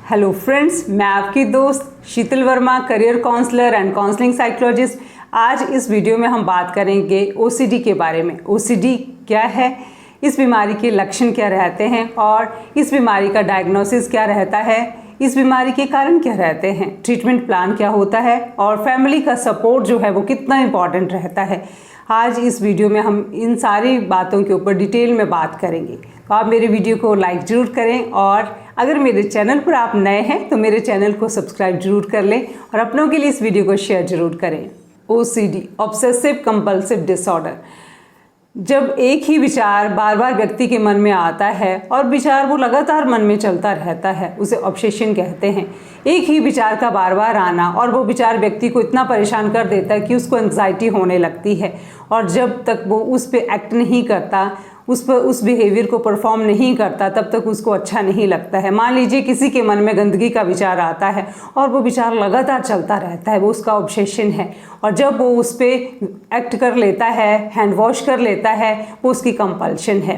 Hello friends, मैं आपकी दोस्त Sheetal Verma, career counsellor and counselling psychologist. आज इस वीडियो में हम बात करेंगे ओसीडी के बारे में। ओसीडी क्या है, इस बीमारी के लक्षण क्या रहते हैं और इस बीमारी का डायग्नोसिस क्या रहता है, इस बीमारी के कारण क्या रहते हैं, ट्रीटमेंट प्लान क्या होता है और फैमिली का सपोर्ट जो है वो कितना इम्पॉर्टेंट रहता है। आज इस वीडियो में हम इन सारी बातों के ऊपर डिटेल में बात करेंगे। तो आप मेरे वीडियो को लाइक ज़रूर करें और अगर मेरे चैनल पर आप नए हैं तो मेरे चैनल को सब्सक्राइब जरूर कर लें और अपनों के लिए इस वीडियो को शेयर जरूर करें। ओसीडी, ऑब्सेसिव कंपल्सिव डिसऑर्डर, जब एक ही विचार बार बार व्यक्ति के मन में आता है और विचार वो लगातार मन में चलता रहता है, उसे ऑब्सेशन कहते हैं। एक ही विचार का बार बार आना और वो विचार व्यक्ति को इतना परेशान कर देता है कि उसको एंग्जाइटी होने लगती है और जब तक वो उस पर एक्ट नहीं करता, उस बिहेवियर को परफॉर्म नहीं करता, तब तक उसको अच्छा नहीं लगता है। मान लीजिए किसी के मन में गंदगी का विचार आता है और वो विचार लगातार चलता रहता है, वो उसका ऑब्सेशन है और जब वो उस पर एक्ट कर लेता है, हैंड वॉश कर लेता है, वो उसकी कंपल्शन है।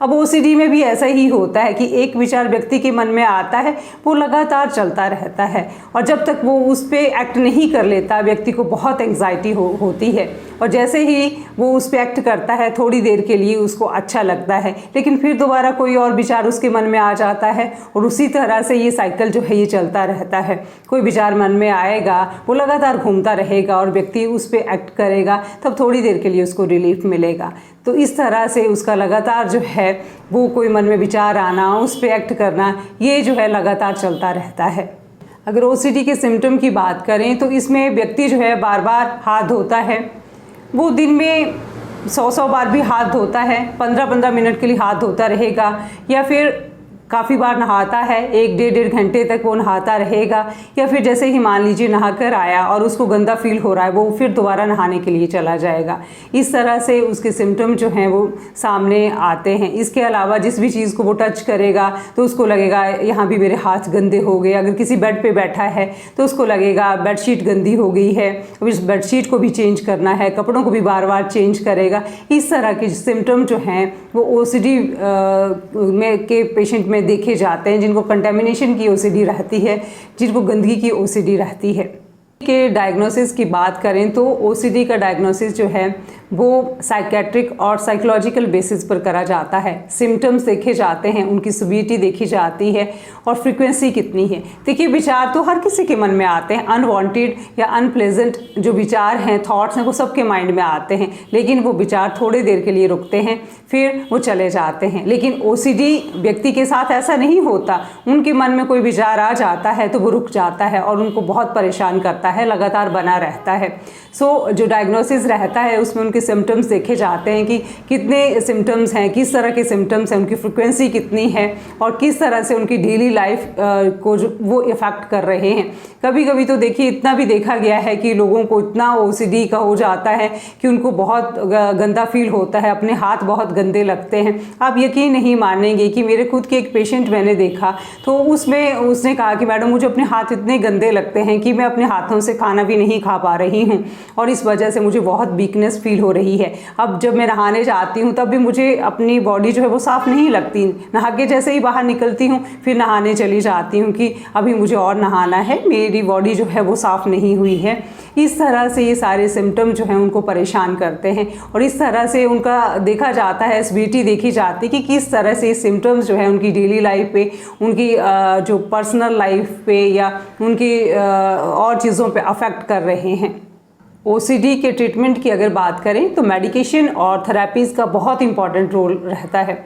अब ओसीडी में भी ऐसा ही होता है कि एक विचार व्यक्ति के मन में आता है, वो लगातार चलता रहता है और जब तक वो उस पर एक्ट नहीं कर लेता, व्यक्ति को बहुत एंग्जाइटी होती है और जैसे ही वो उस पर एक्ट करता है, थोड़ी देर के लिए उसको अच्छा लगता है, लेकिन फिर दोबारा कोई और विचार उसके मन में आ जाता है और उसी तरह से ये साइकिल जो है ये चलता रहता है। कोई विचार मन में आएगा, वो लगातार घूमता रहेगा और व्यक्ति उस पर एक्ट करेगा, तब थोड़ी देर के लिए उसको रिलीफ मिलेगा। तो इस तरह से उसका लगातार जो है वो कोई मन में विचार आना, उस पर एक्ट करना, ये जो है लगातार चलता रहता है। अगर ओसीडी के सिम्टम की बात करें तो इसमें व्यक्ति जो है बार बार हाथ धोता है। वो दिन में 100 बार भी हाथ धोता है, 15-15 मिनट के लिए हाथ धोता रहेगा या फिर काफ़ी बार नहाता है, 1-1.5 घंटे तक वो नहाता रहेगा या फिर जैसे ही मान लीजिए नहाकर आया और उसको गंदा फील हो रहा है, वो फिर दोबारा नहाने के लिए चला जाएगा। इस तरह से उसके सिम्टम जो हैं वो सामने आते हैं। इसके अलावा जिस भी चीज़ को वो टच करेगा तो उसको लगेगा यहाँ भी मेरे हाथ गंदे हो गए। अगर किसी बेड पे बैठा है तो उसको लगेगा बेडशीट गंदी हो गई है, अब इस बेडशीट को भी चेंज करना है, कपड़ों को भी बार बार चेंज करेगा। इस तरह के सिम्टम जो हैं वो ओसीडी में के पेशेंट में देखे जाते हैं, जिनको कंटेमिनेशन की ओसीडी रहती है, जिनको गंदगी की ओसीडी रहती है। के डायग्नोसिस की बात करें तो ओसीडी का डायग्नोसिस जो है वो साइकेट्रिक और साइकोलॉजिकल बेसिस पर करा जाता है। सिम्टम्स देखे जाते हैं, उनकी सिवियरिटी देखी जाती है और फ्रीक्वेंसी कितनी है। देखिए, विचार तो हर किसी के मन में आते हैं, अनवांटेड या अनप्लेजेंट जो विचार हैं, थॉट्स हैं, वो सबके माइंड में आते हैं, लेकिन वो विचार थोड़े देर के लिए रुकते हैं, फिर वो चले जाते हैं। लेकिन ओसीडी व्यक्ति के साथ ऐसा नहीं होता। उनके मन में कोई विचार आ जाता है तो वो रुक जाता है और उनको बहुत परेशान करता है, लगातार बना रहता है। सो जो डायग्नोसिस रहता है उसमें उनके सिम्टम्स देखे जाते हैं कि कितने सिम्टम्स हैं, किस तरह के सिम्टम्स हैं, उनकी फ्रिक्वेंसी कितनी है और किस तरह से उनकी डेली लाइफ को जो वो इफ़ेक्ट कर रहे हैं। कभी कभी तो देखिए, इतना भी देखा गया है कि लोगों को इतना ओसीडी का हो जाता है कि उनको बहुत गंदा फील होता है, अपने हाथ बहुत गंदे लगते हैं। आप यकीन नहीं मानेंगे कि मेरे खुद के एक पेशेंट मैंने देखा तो उसमें उसने कहा कि मैडम, मुझे अपने हाथ इतने गंदे लगते हैं कि मैं अपने हाथों से खाना भी नहीं खा पा रही हूँ और इस वजह से मुझे बहुत वीकनेस फील हो रही है। अब जब मैं नहाने जाती हूँ तब भी मुझे अपनी बॉडी जो है वो साफ़ नहीं लगती। नहा के जैसे ही बाहर निकलती हूँ फिर नहाने चली जाती हूँ कि अभी मुझे और नहाना है, मेरी बॉडी जो है वो साफ़ नहीं हुई है। इस तरह से ये सारे सिम्टम जो हैं उनको परेशान करते हैं और इस तरह से उनका देखा जाता है, सिवियरिटी देखी जाती है कि किस तरह से सिम्टम्स जो है उनकी डेली लाइफ पे, उनकी जो पर्सनल लाइफ पे या उनकी और चीज़ों पे अफेक्ट कर रहे हैं। ओसीडी के ट्रीटमेंट की अगर बात करें तो मेडिकेशन और थेरेपीज़ का बहुत इंपॉर्टेंट रोल रहता है।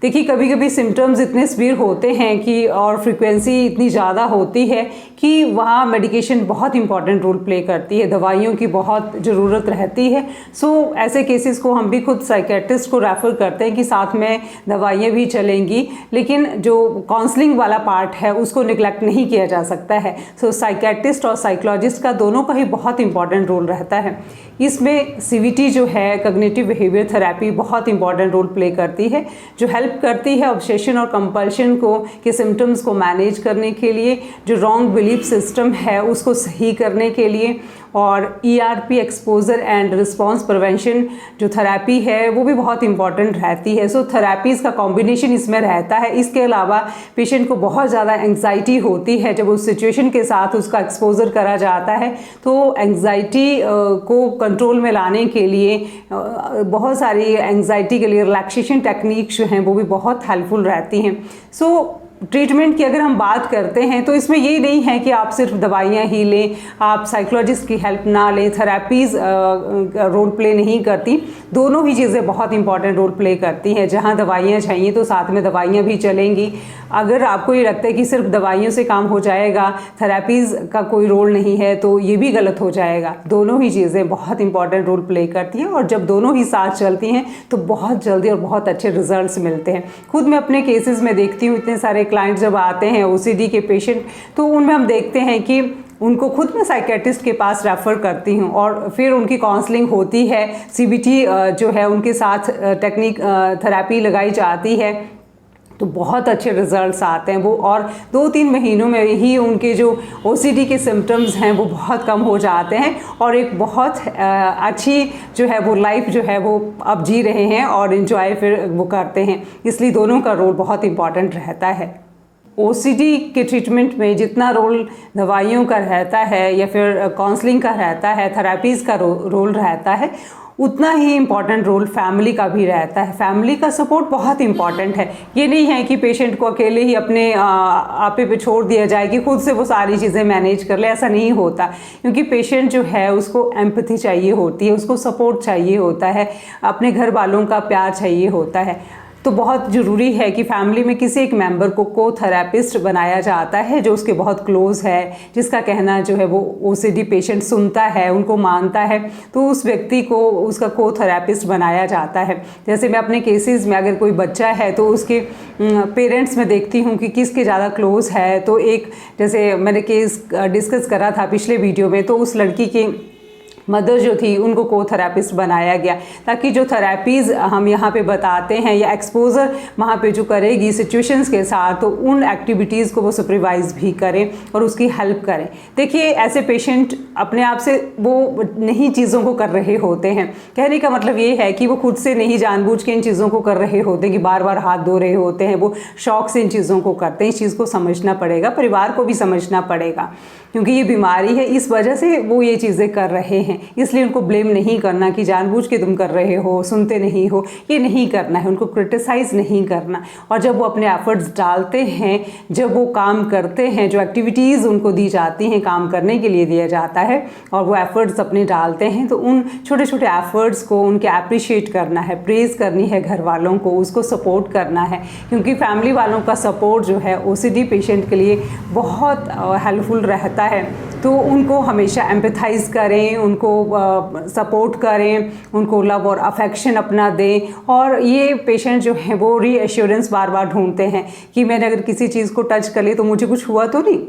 देखिए, कभी कभी सिम्टम्स इतने सीवियर होते हैं कि और फ्रीक्वेंसी इतनी ज़्यादा होती है कि वहाँ मेडिकेशन बहुत इंपॉर्टेंट रोल प्ले करती है, दवाइयों की बहुत ज़रूरत रहती है। सो ऐसे केसेस को हम भी खुद साइकेट्रिस्ट को रेफ़र करते हैं कि साथ में दवाइयाँ भी चलेंगी, लेकिन जो काउंसलिंग वाला पार्ट है उसको निगलेक्ट नहीं किया जा सकता है। सो साइकेट्रिस्ट और साइकोलॉजिस्ट का दोनों का ही बहुत इंपॉर्टेंट रोल रहता है। इसमें सीवीटी जो है, कॉग्निटिव बिहेवियर थेरेपी, बहुत इंपॉर्टेंट रोल प्ले करती है, जो हेल्प करती है ऑब्सेशन और कंपल्शन को के सिम्टम्स को मैनेज करने के लिए, जो रॉन्ग बिलीफ सिस्टम है उसको सही करने के लिए और ERP exposure and response prevention जो थेरेपी है वो भी बहुत इंपॉर्टेंट रहती है। सो थेरेपीज़ का कॉम्बिनेशन इसमें रहता है। इसके अलावा पेशेंट को बहुत ज़्यादा एंग्जाइटी होती है जब उस सिचुएशन के साथ उसका एक्सपोजर करा जाता है, तो एंग्जाइटी को कंट्रोल में लाने के लिए बहुत सारी एंग्जाइटी के लिए रिलैक्सेशन टेक्निक्स जो हैं वो भी बहुत हेल्पफुल रहती हैं। सो ट्रीटमेंट की अगर हम बात करते हैं तो इसमें ये नहीं है कि आप सिर्फ दवाइयाँ ही लें, आप साइकोलॉजिस्ट की हेल्प ना लें, थेरेपीज़ रोल प्ले नहीं करती। दोनों ही चीज़ें बहुत इंपॉर्टेंट रोल प्ले करती हैं। जहाँ दवाइयाँ चाहिए तो साथ में दवाइयाँ भी चलेंगी। अगर आपको ये लगता है कि सिर्फ दवाइयों से काम हो जाएगा, थेरेपीज़ का कोई रोल नहीं है, तो ये भी गलत हो जाएगा। दोनों ही चीज़ें बहुत इंपॉर्टेंट रोल प्ले करती हैं और जब दोनों ही साथ चलती हैं तो बहुत जल्दी और बहुत अच्छे रिजल्ट्स मिलते हैं। खुद मैं अपने केसेस में देखती हूँ, इतने सारे क्लाइंट जब आते हैं OCD के पेशेंट, तो उनमें हम देखते हैं कि उनको खुद मैं साइकेट्रिस्ट के पास रेफ़र करती हूँ और फिर उनकी काउंसलिंग होती है। CBT जो है उनके साथ टेक्निक थेरेपी लगाई जाती है, तो बहुत अच्छे रिजल्ट्स आते हैं वो, और 2-3 महीनों में ही उनके जो OCD के सिम्टम्स हैं वो बहुत कम हो जाते हैं और एक बहुत अच्छी जो है वो लाइफ जो है वो अब जी रहे हैं और इन्जॉय फिर वो करते हैं। इसलिए दोनों का रोल बहुत इम्पॉर्टेंट रहता है। OCD के ट्रीटमेंट में जितना रोल दवाइयों का रहता है या फिर काउंसलिंग का रहता है, थेरेपीज़ का रोल रहता है, उतना ही इम्पॉर्टेंट रोल फैमिली का भी रहता है। फैमिली का सपोर्ट बहुत इम्पॉर्टेंट है। ये नहीं है कि पेशेंट को अकेले ही अपने आपे पे छोड़ दिया जाए कि खुद से वो सारी चीज़ें मैनेज कर ले, ऐसा नहीं होता। क्योंकि पेशेंट जो है उसको एम्पैथी चाहिए होती है, उसको सपोर्ट चाहिए होता है, अपने घर वालों का प्यार चाहिए होता है। तो बहुत ज़रूरी है कि फैमिली में किसी एक मेंबर को थेरेपिस्ट बनाया जाता है जो उसके बहुत क्लोज़ है, जिसका कहना जो है वो OCD पेशेंट सुनता है, उनको मानता है, तो उस व्यक्ति को उसका थेरेपिस्ट बनाया जाता है। जैसे मैं अपने केसेस में अगर कोई बच्चा है तो उसके पेरेंट्स में देखती हूँ कि किसके ज़्यादा क्लोज़ है। तो एक जैसे मैंने केस डिस्कस करा था पिछले वीडियो में, तो उस लड़की के मदर जो थी उनको थेरेपिस्ट बनाया गया, ताकि जो थेरेपीज़ हम यहाँ पे बताते हैं या एक्सपोजर वहाँ पे जो करेगी सिचुएशंस के साथ, तो उन एक्टिविटीज़ को वो सुपरवाइज़ भी करें और उसकी हेल्प करें। देखिए, ऐसे पेशेंट अपने आप से वो नहीं चीज़ों को कर रहे होते हैं। कहने का मतलब ये है कि वो खुद से नहीं जानबूझ के इन चीज़ों को कर रहे होते हैं कि बार बार हाथ धो रहे होते हैं, वो शौक से इन चीज़ों को करते हैं। इस चीज़ को समझना पड़ेगा, परिवार को भी समझना पड़ेगा, क्योंकि ये बीमारी है, इस वजह से वो ये चीज़ें कर रहे हैं। इसलिए उनको ब्लेम नहीं करना कि जानबूझ के तुम कर रहे हो, सुनते नहीं हो, ये नहीं करना है। उनको क्रिटिसाइज़ नहीं करना। और जब वो अपने एफर्ट्स डालते हैं, जब वो काम करते हैं, जो एक्टिविटीज़ उनको दी जाती हैं काम करने के लिए दिया जाता है, और वो एफर्ट्स अपने डालते हैं, तो उन छोटे छोटे एफर्ट्स को उनके अप्रिशिएट करना है, प्रेज़ करनी है घर वालों को, उसको सपोर्ट करना है। क्योंकि फैमिली वालों का सपोर्ट जो है OCD पेशेंट के लिए बहुत हेल्पफुल रहता है। तो उनको हमेशा एम्पैथाइज़ करें, उनको सपोर्ट करें, उनको लव और अफेक्शन अपना दें। और ये पेशेंट जो है वो रीएश्योरेंस बार बार ढूंढते हैं कि मैंने अगर किसी चीज़ को टच कर ली तो मुझे कुछ हुआ तो नहीं,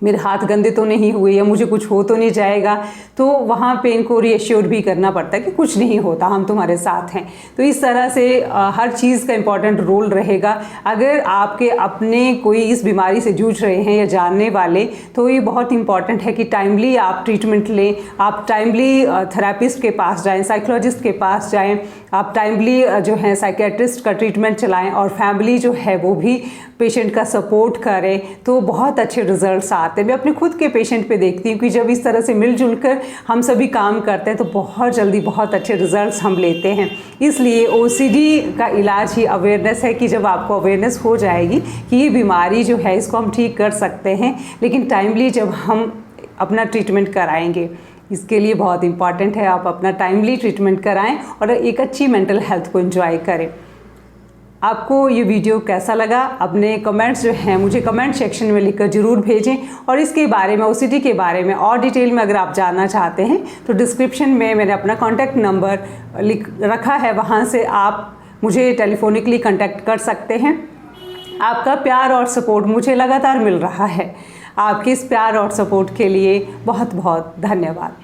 मेरे हाथ गंदे तो नहीं हुए, या मुझे कुछ हो तो नहीं जाएगा। तो वहाँ पे इनको रीएश्योर भी करना पड़ता है कि कुछ नहीं होता, हम तुम्हारे साथ हैं। तो इस तरह से हर चीज़ का इम्पॉर्टेंट रोल रहेगा। अगर आपके अपने कोई इस बीमारी से जूझ रहे हैं या जानने वाले, तो ये बहुत इंपॉर्टेंट है कि टाइमली आप ट्रीटमेंट लें, आप टाइमली थेरेपिस्ट के पास जाएँ, साइकोलॉजिस्ट के पास जाएँ, आप टाइमली जो है साइकेट्रिस्ट का ट्रीटमेंट चलाएँ, और फैमिली जो है वो भी पेशेंट का सपोर्ट करें, तो बहुत अच्छे रिजल्ट्स आते हैं। मैं अपने खुद के पेशेंट पे देखती हूँ कि जब इस तरह से मिलजुल कर हम सभी काम करते हैं तो बहुत जल्दी बहुत अच्छे रिजल्ट्स हम लेते हैं। इसलिए OCD का इलाज ही अवेयरनेस है कि जब आपको अवेयरनेस हो जाएगी कि ये बीमारी जो है इसको हम ठीक कर सकते हैं, लेकिन टाइमली जब हम अपना ट्रीटमेंट कराएंगे, इसके लिए बहुत इंपॉर्टेंट है आप अपना टाइमली ट्रीटमेंट कराएं और एक अच्छी मेंटल हेल्थ को एंजॉय करें। आपको ये वीडियो कैसा लगा? अपने कमेंट्स जो हैं मुझे कमेंट सेक्शन में लिखकर ज़रूर भेजें, और इसके बारे में OCD के बारे में और डिटेल में अगर आप जानना चाहते हैं तो डिस्क्रिप्शन में मैंने अपना कॉन्टैक्ट नंबर लिख रखा है, वहाँ से आप मुझे टेलीफोनिकली कॉन्टैक्ट कर सकते हैं। आपका प्यार और सपोर्ट मुझे लगातार मिल रहा है। आपके इस प्यार और सपोर्ट के लिए बहुत बहुत धन्यवाद।